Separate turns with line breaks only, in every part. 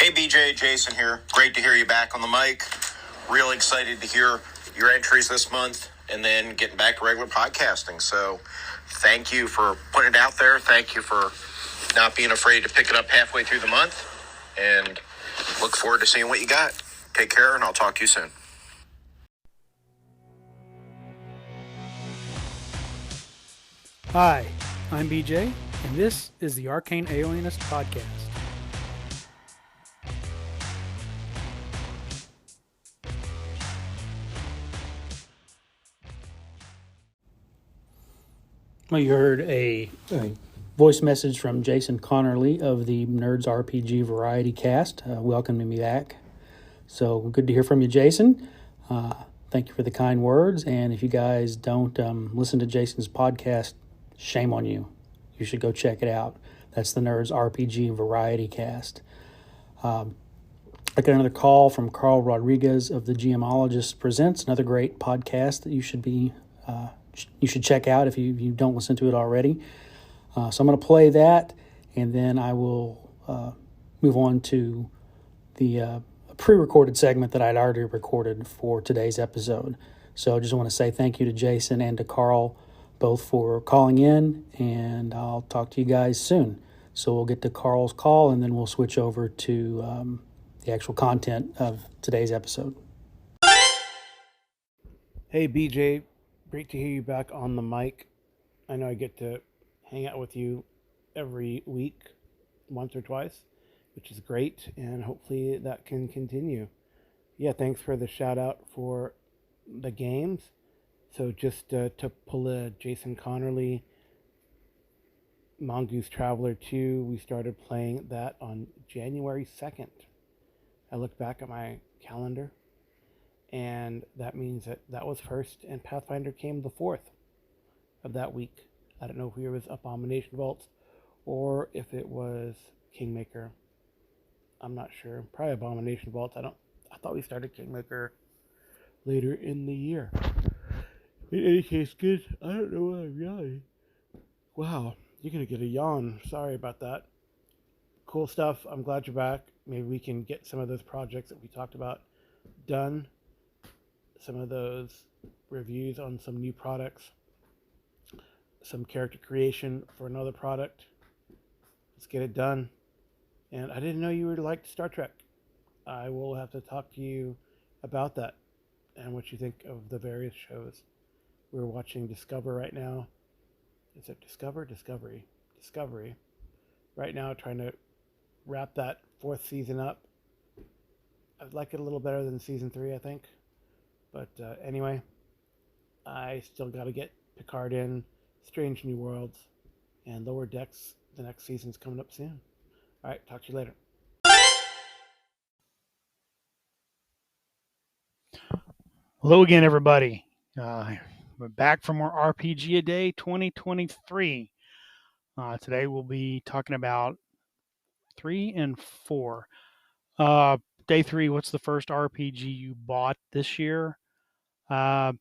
Hey BJ, Jason here. Great to hear you back on the mic. Real excited to hear your entries this month and then getting back to regular podcasting. So thank you for putting it out there. Thank you for not being afraid to pick it up halfway through the month. And look forward to seeing what you got. Take care, and I'll talk to you soon.
Hi, I'm BJ, and this is the Arcane Alienist Podcast. Well, you heard a voice message from Jason Connerly of the Nerds RPG Variety Cast, welcoming me back. So good to hear from you, Jason. Thank you for the kind words, and if you guys don't listen to Jason's podcast, shame on you. You should go check it out. That's the Nerds RPG Variety Cast. I got another call from Carl Rodriguez of the GMologist Presents, another great podcast that you should check out if you don't listen to it already. So I'm going to play that, and then I will move on to the pre-recorded segment that I'd already recorded for today's episode. So I just want to say thank you to Jason and to Carl, both for calling in, and I'll talk to you guys soon. So we'll get to Carl's call, and then we'll switch over to the actual content of today's episode. Hey, BJ. Great to hear you back on the mic. I know I get to hang out with you every week, once or twice, which is great, and hopefully that can continue. Yeah, thanks for the shout out for the games. So just to pull a Jason Connerly, Mongoose Traveler 2, we started playing that on January 2nd. I looked back at my calendar, and that means that was first, and Pathfinder came the 4th of that week. I don't know if it was Abomination Vaults or if it was Kingmaker. I'm not sure. Probably Abomination Vaults. I thought we started Kingmaker later in the year. In any case, good. I don't know why I'm yawning. Wow, you're gonna get a yawn. Sorry about that. Cool stuff. I'm glad you're back. Maybe we can get some of those projects that we talked about done. Some of those reviews on some new products, some character creation for another product. Let's get it done. And I didn't know you liked Star Trek. I will have to talk to you about that and what you think of the various shows. We're watching Discover right now. Is it Discovery. Right now, trying to wrap that 4th season up. I'd like it a little better than season 3, I think. But anyway, I still got to get Picard in, Strange New Worlds, and Lower Decks. The next season's coming up soon. All right, talk to you later. Hello again, everybody. We're back for more RPG A Day 2023. Today we'll be talking about 3 and 4. Day 3, what's the first RPG you bought this year? As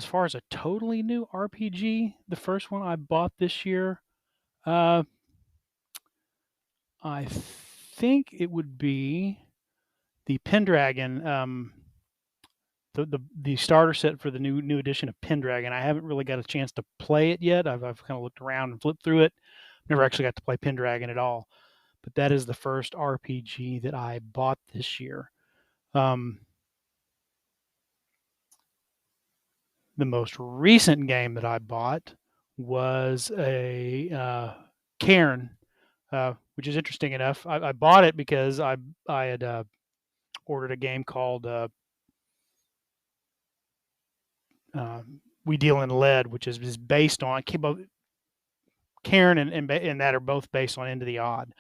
far as a totally new RPG, the first one I bought this year, I think it would be the Pendragon, the starter set for the new edition of Pendragon. I haven't really got a chance to play it yet. I've kind of looked around and flipped through it. Never actually got to play Pendragon at all. But that is the first RPG that I bought this year. The most recent game that I bought was a Carin, which is interesting enough. I bought it because I had ordered a game called We Deal in Lead, which is based on Carin and that are both based on Into the Odd.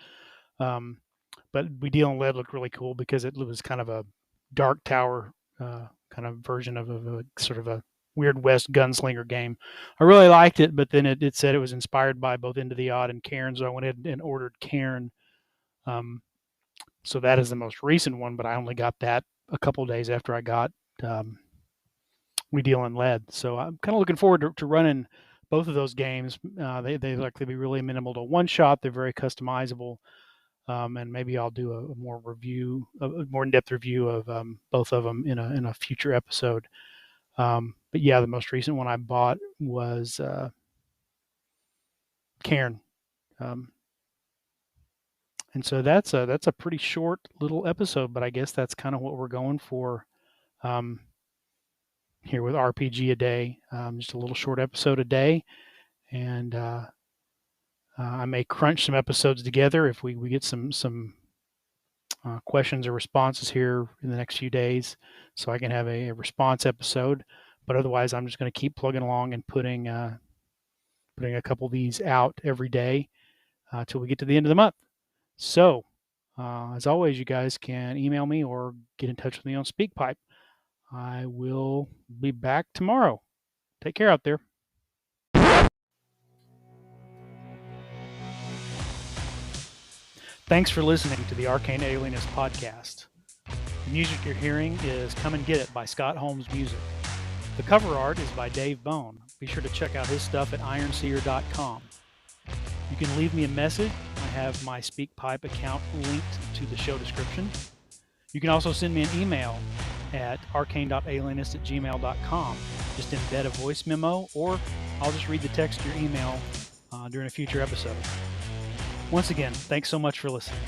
But We Deal in Lead looked really cool because it was kind of a Dark Tower kind of version of a sort of a Weird West gunslinger game. I really liked it, but then it said it was inspired by both Into the Odd and Carin, so I went ahead and ordered Carin. So that is the most recent one, but I only got that a couple of days after I got We Deal in Lead. So I'm kind of looking forward to running both of those games. They likely be really minimal to one shot. They're very customizable.
and maybe I'll do a more in-depth review of both of them in a future episode. But yeah, the most recent one I bought was Carin. And so that's a pretty short little episode, but I guess that's kind of what we're going for here with RPG a day. Just a little short episode a day, and I may crunch some episodes together if we get some questions or responses here in the next few days, so I can have a response episode. But otherwise, I'm just going to keep plugging along and putting a couple of these out every day till we get to the end of the month. So, as always, you guys can email me or get in touch with me on SpeakPipe. I will be back tomorrow. Take care out there. Thanks for listening to the Arcane Alienist podcast. The music you're hearing is Come and Get It by Scott Holmes Music. The cover art is by Dave Bone. Be sure to check out his stuff at ironseer.com. You can leave me a message. I have my SpeakPipe account linked to the show description. You can also send me an email at arcane.alienist@gmail.com. Just embed a voice memo, or I'll just read the text to your email during a future episode. Once again, thanks so much for listening.